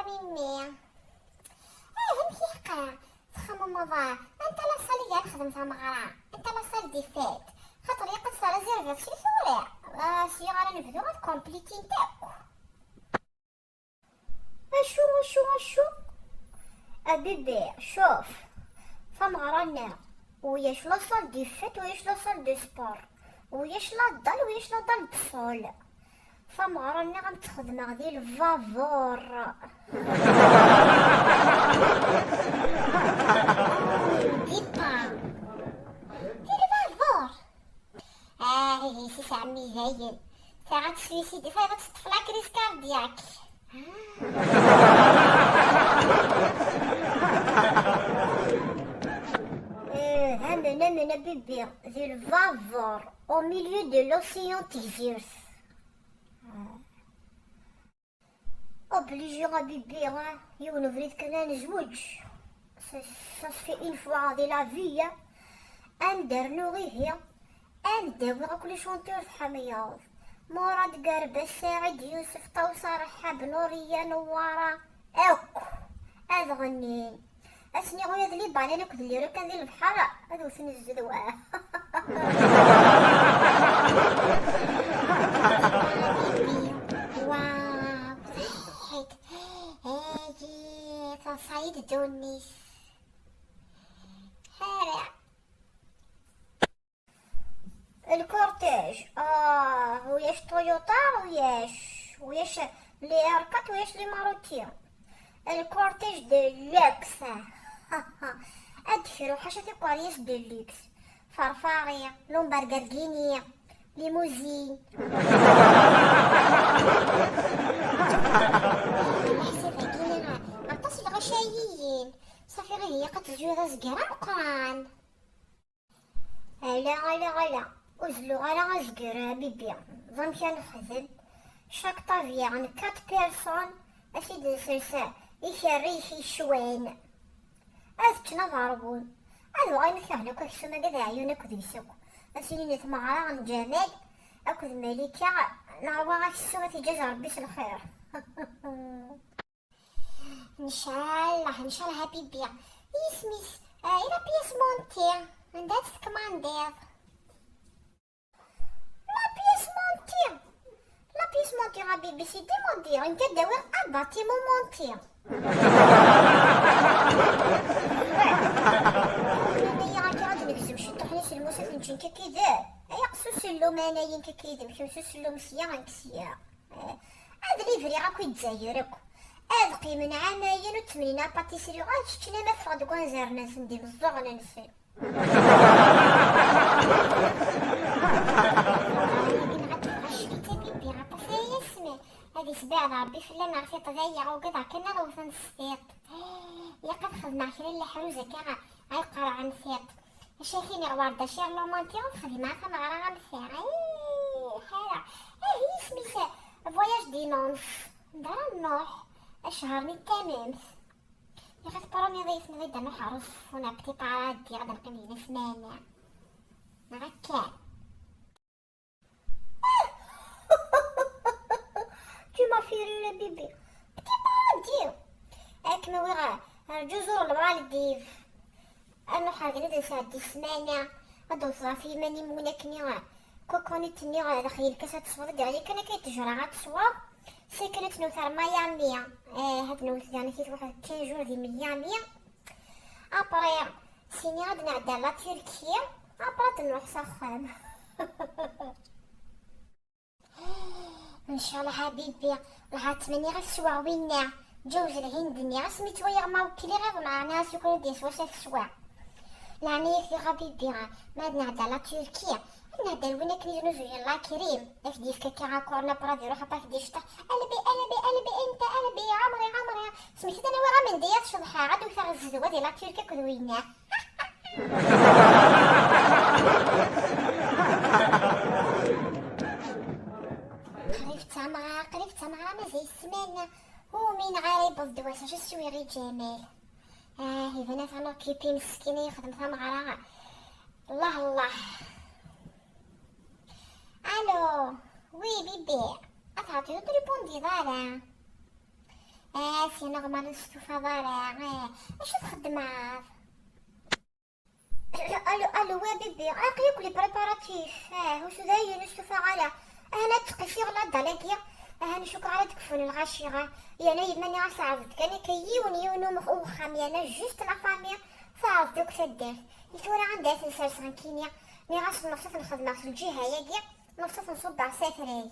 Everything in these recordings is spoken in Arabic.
ميمي. امشي حقا تخمم مضى انت لا صالي كاع نخدم تمغرا انت لا صال دي فات خاطر يقد صار ريزيرفي شي سوري سي غانا نبدو غاد كومبليتي نتاعو. اشو أبيبي شوف تمغرانا وياش لا صال دي فات وياش لا صال دي سبور وياش لا دال وياش لا دال بصول فمغراني غنتخدم غادي الفافور. ديبا ديري فافور هي سي عمي زاين تا غتسويسيدي فاي غتطفلا كريس كاردياك. منا بيبي ذي الفافور au milieu de l'océan Tigris. obligé بيبي يونو فريد كنا نزوج ça se fait une fois de la vie اندرنو غي هي انداوي غا كل شونتور في حمياض مراد قربة سعيد يوسف طوسة رحاب نورية نوارة اوك هذا غنين اسني غويا ذلي بالي انا كذلي راه كان ذي البحر هذا وثني الزدواه. واو صحيت هاجي تصعيد تونس هارع الكورتيج وياش تويوتا وياش لي اركات وياش لي ماروتي الكورتيج ديلوكس. ادخلوا حاجه كواريس ديلوكس فرفارية لومبرغرغينية ليموزين. حسيت كينا غطاس الغشايين صافي غير هي قتلجو ذا زقرا وقران غلا وزلو غلا زقرا بيبي ظمشا نخدم شاك طافيان 4 بيرسون اسيد سلسال يشريشي شوين اذتنا ضربون هذا غاين كهنا كسما قد عيونك وديسك اسيني نتمعرا عن جمال اكد ملكة نعوا غاك السوى تجاز ربي الخير. ان شاء الله بيبي اسمي الى بيس مونتي ندات كماندير لا بيس مونتي غبيبي سي ديموندير انت داوي باتيمون مونتي. نمشي كذا يقصو سلم انايا كذا نمشي سلم سيان كسيا هذا ليفري راكو يتزاير اذقي من عامين وثمانين باتيسري غاتشتنا ما فغد كونزير ناس ندير الزغنه نسي. هذه سباع ربي فلا نعرفي تضيع وقطع كنا روثن السيط يقد خدنا عشرين اللي حروزة كاع غيقرا عن سيط شايفيني غوارده شير رومانتي ونخدي معاك مغرا غنسير حالا هي سميتها فواياج دي نونس دار النوح اشهرني التمامس ياخد بروني ضيفني غير دانو حرص ونبتي طارادي غدا نلقى مزيان سمانع هكا. tu m'as fait rire bébé petit paradis اكنا وغا الجزر المالديف انا حاجه نساعد السمانه هادو صافي ماني مونكني كوكوني تني داخل الكاسه تصور ديالي كان كيتجرى غتصور ساكنه نوثر ميامي هاد نوث يعني كيف واحد 10 جور دي ميامي ابري سيني غادي نعدى لا تركيا ابرا نروح سخان. ان شاء الله حبيبي راح تمني غير السواع وينا جوز الهندني سميت ويا ما وكلي غير مع ناس يكونوا ديس واش السواع لاني في حبيبي ما نعدى لا تركيا نعدى وين كنيجي نزوج الله كريم اش ديف كاكا كورنا برادي روح باك ديشتا قلبي انت قلبي عمري سميت انا ورا من ديات شبحه غادي وثار الزدوه ديال لا تركيا كذوينا. قريب تمغا ما زي السمانة ومين غارب الدواسة شو السويري جمال إذا نفعنا كيبي مسكينة يخدم تمغا الله. الو وي بيبي اتعطيو تريبوندي دارا سي نورمال نستوفى ضارع. اش تخدم؟ الو وي بيبي، عاقلك لي بريباراتيف. واش داير نستوفى على انا تقشي ولا دالكيا. نشوك على تكفون الغاشيغه يانا يماني عصعدت كان كيونيونو مخوخام يانا جوست لا فامي صعد دوك سدير يتورا عندها تنسر سانكينيا مي غاس نصف الخدمه في الجهه ياكي نصف نصب على سافري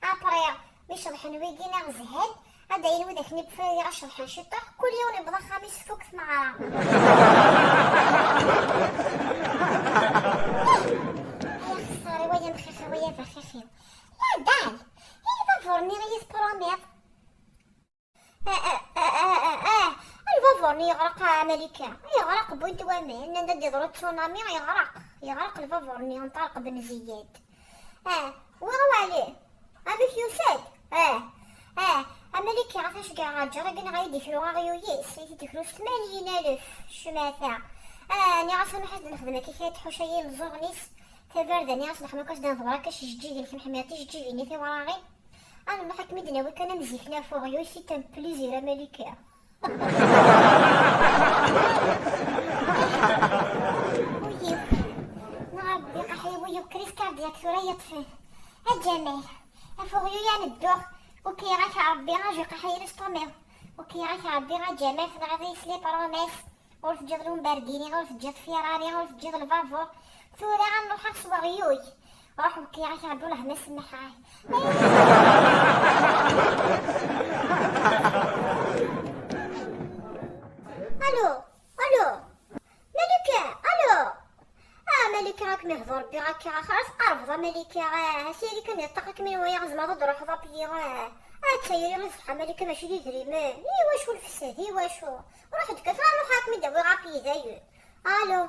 ابري باش الحنويكي نغزهد هذا ينوي داك نبفي اشرح نشطح كل يوم يبدا خميس فوق مع يا خساري ويا مخيخه ويا بخيخي لا دال هي فورني ريس برامير. الفافورني يغرق ملكة، يغرق بوينت وامين ندي ضرب تسونامي يغرق الفافورني ينطلق بن زياد. وراو عليه هذاك يوساد. ملكة عرفاش كاع راجل راكنا غيديرو غيويس يديرو 80,000 شماثة. ني عارفة نحس نخدم كي كيتحو شي مزورنيس تبرد ني عارفة نخدم كاش دنضرا كاش جيجي في محمياتي جيجيني في وراغي. انا نحك مدنا وكان مزيفنا فوغيو سي تم بليزير ملكة. ويو نربي قحي ويو كريس كاردياك ثريا طفيه الجمال فوغيو يعني الدوغ وكي راك عربي راجي قحي رسطوميو وكي راك عربي را جمال خدغي سلي بروميس ور في جيض لومبارغيني ور في جيض فيراري ور في جيض الفافور ثوري غنروح نصوغيوي روح بكي راك عربي ولا هنا سمحاي. الو ملكة الو. ملكة راك مهضور بي راك خلاص ارفضه ملكة سيري كان يطاقك من ويا غزمة تروح ضبي تسيري رزقها ملكة ماشي لي دريمان ايوا شو الفساد ايوا شو روح تكفى روح هاك مدوي غابي داير. الو